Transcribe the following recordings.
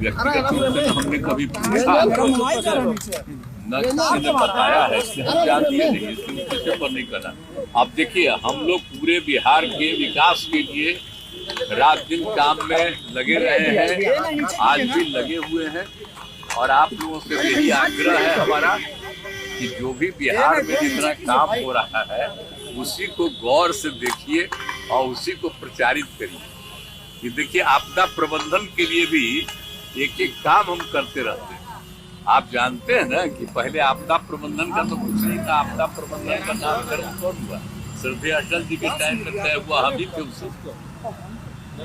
व्यक्तिगत रूप से हमने कभी पूछा न किसी ने बताया है, इसलिए हम जानते नहीं, इसलिए किसी पर नहीं करना। अब देखिए, हम लोग पूरे बिहार के विकास के लिए रात दिन काम में लगे रहे हैं, आज भी लगे हुए हैं। और आप लोगों से यही आग्रह है हमारा कि जो भी बिहार में जितना काम हो रहा है उसी को गौर से देखिए और उसी को प्रचारित करिए। कि देखिए, आपदा प्रबंधन के लिए भी एक एक काम हम करते रहते हैं। आप जानते हैं ना कि पहले आपदा प्रबंधन का तो कुछ नहीं था। आपदा प्रबंधन का नामकरण कौन हुआ? श्रद्धेय अटल जी के टाइम में तय हुआ, हम ही थे उसी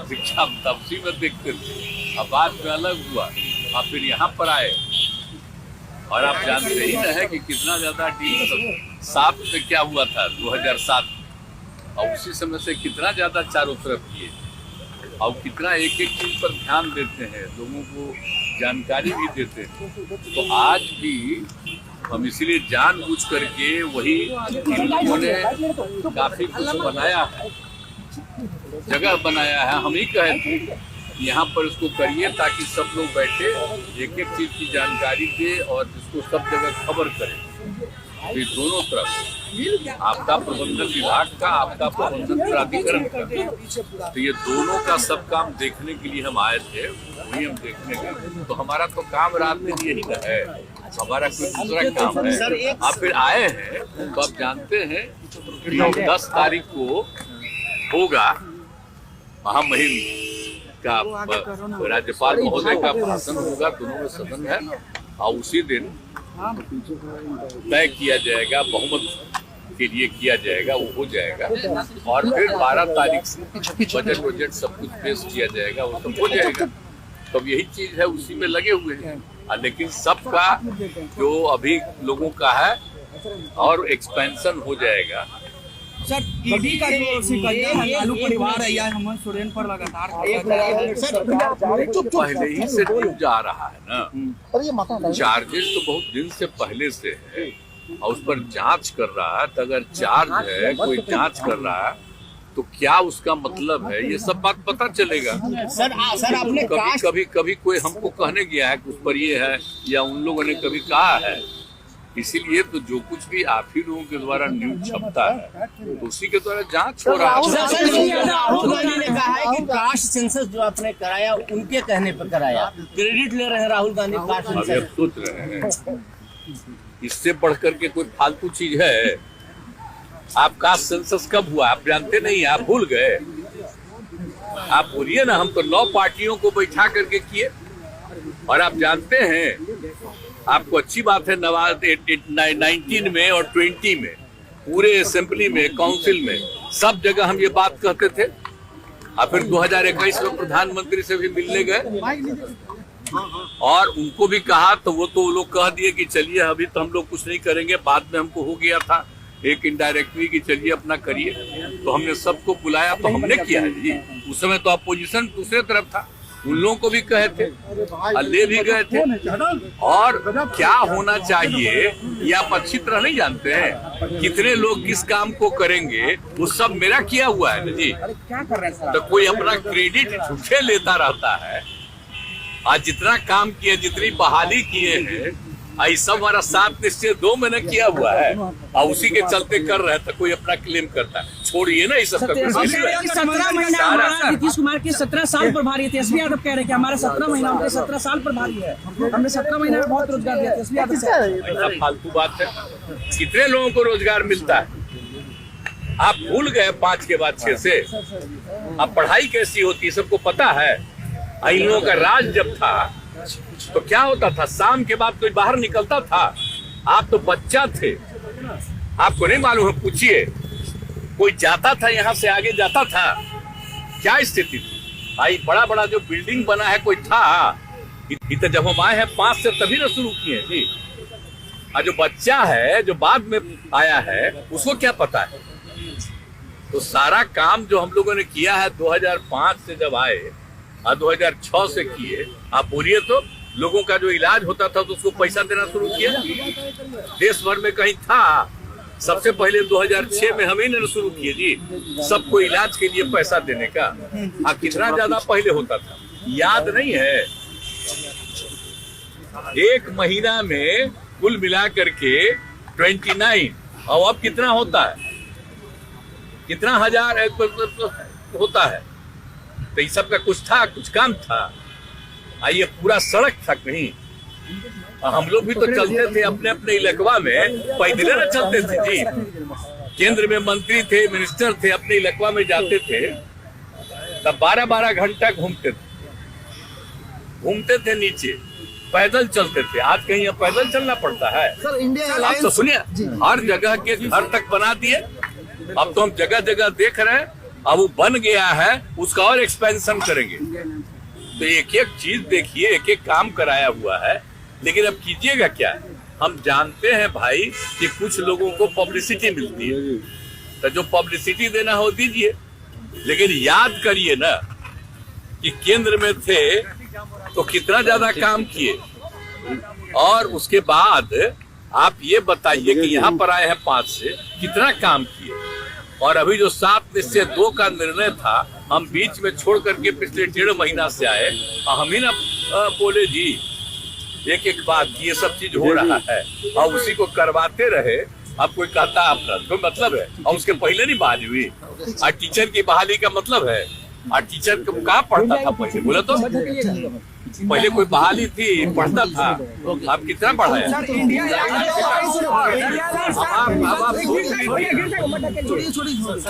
शिक्षा तब उसी में देखते थे। अब बाद में अलग हुआ, अब फिर यहाँ पर आए। और आप जानते ही ना है कि कितना ज्यादा डील 7 में क्या हुआ था 2007, और उसी समय से कितना ज्यादा चारों तरफ किए और कितना एक एक चीज पर ध्यान देते हैं, लोगों को जानकारी भी देते हैं। तो आज भी हम इसीलिए जानबूझ करके वही इन लोगों ने काफी कुछ बनाया है, जगह बनाया है। हम ही कहे थे यहाँ पर इसको करिए ताकि सब लोग बैठे एक एक चीज की जानकारी दे और इसको सब जगह खबर करें। तो दोनों तरफ आपदा प्रबंधन विभाग का, आपदा प्रबंधन प्राधिकरण का, तो ये दोनों का सब काम देखने के लिए हम आए थे। वही हम देखने गए। तो हमारा तो काम रात दिन यही ना है, हमारा कोई दूसरा काम है। आप फिर आए हैं तो आप जानते हैं कि 10 तारीख को होगा महामहिम का राज्यपाल महोदय का भाषण होगा, दोनों में सदन है। और उसी दिन तय किया जाएगा, बहुमत के लिए किया जाएगा, वो हो जाएगा। और फिर 12 तारीख से बजट सब कुछ पेश किया जाएगा, वो सब हो जाएगा। तो यही चीज है, उसी में लगे हुए हैं। लेकिन सबका जो अभी लोगों का है और एक्सपेंशन हो जाएगा। सर, ईडी का जो शिकायत है लालू परिवार है या हेमंत सोरेन पर लगातार पहले ही से जा रहा है ना। चार्जेस तो बहुत दिन से पहले से है और उस पर जांच कर रहा है। तो अगर चार्ज है, कोई जांच कर रहा है, तो क्या उसका मतलब है, ये सब बात पता चलेगा। सर आपने कभी कोई हमको कहने गया है कि उस पर ये है, या उन लोगों ने कभी कहा है। इसीलिए तो जो कुछ भी आप ही लोगों के द्वारा न्यूज छपता है तो उसी के द्वारा जांच हो रहा है। राहुल गांधी ने कहा है कि कास्ट सेंसस जो आपने कराया उनके कहने पर कराया, क्रेडिट ले रहे हैं राहुल गांधी कास्ट सेंसस। अब सोच रहे हैं इससे बढ़ करके कोई फालतू चीज है? आप कास्ट सेंसस कब हुआ आप जानते नहीं, आप भूल गए। आप बोलिए ना, हम तो 9 पार्टियों को बैठा करके किए। और आप जानते हैं, आपको अच्छी बात है, 19 में और 20 में पूरे असेंबली में, काउंसिल में, सब जगह हम ये बात कहते थे। और फिर 2021 में प्रधानमंत्री से भी मिलने गए और उनको भी कहा, तो वो लोग कह दिए कि चलिए अभी तो हम लोग कुछ नहीं करेंगे, बाद में हमको हो गया था एक इनडायरेक्टली कि चलिए अपना करिए। तो हमने सबको बुलाया, तो हमने किया है जी। उस समय तो अपोजिशन दूसरे तरफ था, उन लोगों को भी कहे थे, ले भी गए थे। और क्या होना चाहिए ये आप अच्छी तरह नहीं जानते हैं। कितने लोग किस काम को करेंगे वो सब मेरा किया हुआ है ना जी। तो कोई अपना क्रेडिट झूठे लेता रहता है। आज जितना काम किए, जितनी बहाली किए हैं, आई सब हमारा 7 निश्चय 2 महीने किया हुआ है और उसी के चलते कर रहे थे। कोई अपना क्लेम करता है, छोड़िए ना इस सब। 17 महीना नीतीश कुमार के 17 साल पर भारी है। तेजस्वी यादव कह रहे हैं कि हमारे 17 महीना उनके 17 साल पर भारी है। हमने 17 महीने में बहुत रोजगार दिया। तेजस्वी यादव ऐसा फालतू बात है। कितने लोगों को रोजगार मिलता है आप भूल गए 5 के बाद 6 से। अब पढ़ाई कैसी होती है सबको पता है। इन लोगों का राज जब था तो क्या होता था, शाम के बाद कोई बाहर निकलता था। आप तो बच्चा थे, आपको नहीं मालूम है, पूछिए। कोई जाता था, यहाँ से आगे जाता था, क्या स्थिति थी भाई। बड़ा बड़ा जो बिल्डिंग बना है कोई था, इतना जब हम आए हैं 5 से तभी ना शुरू किए जी। और जो बच्चा है जो बाद में आया है उसको क्या पता है। तो सारा काम जो हम लोगों ने किया है 2005 से जब आए और 2006 से किए, आप बोलिए तो लोगों का जो इलाज होता था तो उसको पैसा देना शुरू किया। देश भर में कहीं था, सबसे पहले 2006 में हम ही ने शुरू किए जी, सबको इलाज के लिए पैसा देने का। कितना ज्यादा पहले होता था याद नहीं है। एक महीना में कुल मिला करके 29, और अब कितना होता है, कितना हजार होता है। तो ये सब का कुछ था, कुछ काम था। ये पूरा सड़क था कहीं। हम लोग भी तो चलते थे अपने अपने इलाकवा में, पैदल न चलते थे जी। केंद्र में मंत्री थे, मिनिस्टर थे, अपने इलाकवा में जाते थे, तब 12-12 घंटा घूमते थे नीचे, पैदल चलते थे। आज कहीं अब पैदल चलना पड़ता है। सर इंडिया आप तो अलायंस सुनिए, हर जगह के घर तक बना दिए। अब तो हम जगह जगह देख रहे हैं, अब वो बन गया है, उसका और एक्सपेंशन करेंगे। तो एक एक चीज देखिए, एक एक काम कराया हुआ है, लेकिन अब कीजिएगा क्या। हम जानते हैं भाई कि कुछ लोगों को पब्लिसिटी मिलती है, तो जो पब्लिसिटी देना हो दीजिए, लेकिन याद करिए ना कि केंद्र में थे तो कितना ज्यादा काम किए, और उसके बाद आप ये बताइए कि यहाँ पर आए हैं 5 से कितना काम किए। और अभी जो 7 निश्चय 2 का निर्णय था, हम बीच में छोड़ करके पिछले 1.5 महीना से आए, हम ही ना बोले जी एक एक बात ये सब चीज हो रहा है, और उसी को करवाते रहे। अब कोई कहता अपना कोई मतलब है, और उसके पहले नहीं बहाली हुई। और टीचर की बहाली का मतलब है, और टीचर कहाँ पढ़ता था पहले, बोला तो पहले कोई बहाली थी, पढ़ता था। आप कितना पढ़ाया?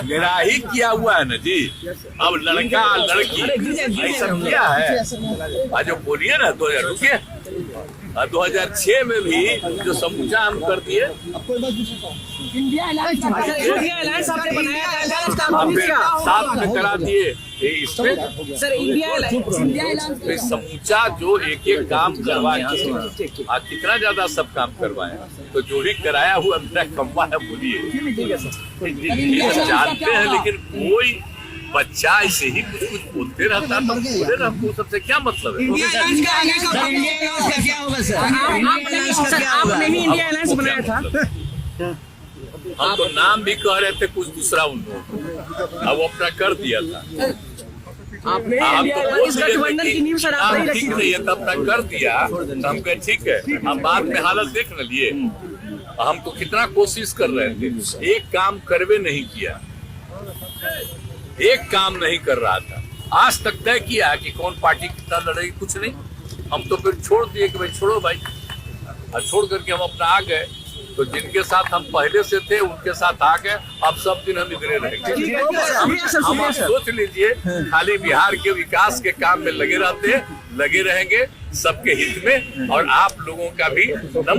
मेरा ही किया हुआ है ना जी। अब लड़का लड़की ऐसा किया है। आज जो बोलिए ना 2000 रुकिए, 2006 में भी जो समूचा हम कर दिए, इंडिया अलायंस आपने बनाया था, साथ में करा दिए इसमें। सर इंडिया अलायंस समूचा जो एक एक काम करवा के कितना ज्यादा सब काम करवाया, तो जो भी कराया हुआ मेरा कमवा है, बोलिए जानते हैं। लेकिन कोई बच्चा ऐसे ही कुछ कुछ बोलते रहता है, तो बोले ना, हमको सबसे क्या मतलब है। आपने ही इंडिया अलायंस बनाया था। हम तो नाम भी कह रहे थे कुछ दूसरा उन लोगों, अब वो अपना कर दिया था। आपने गठबंधन की नींव सर आप नहीं ठीक नहीं है, तो अपना कर दिया, तो हम कहे ठीक है। हम बाद में हालत देख न लिए, हम तो कितना कोशिश कर रहे थे, एक काम करवे नहीं किया, एक काम नहीं कर रहा था। आज तक तय किया कि कौन पार्टी कितना लड़ेगी, कुछ नहीं। हम तो फिर छोड़ दिए कि भाई छोड़ो भाई, और छोड़ करके हम अपना आ गए। तो जिनके साथ हम पहले से थे उनके साथ आ गए। अब सब दिन हम इधरे रहेंगे। हम सोच लीजिए, खाली बिहार के विकास के काम में लगे रहते, लगे रहेंगे सबके हित में, और आप लोगों का भी नमन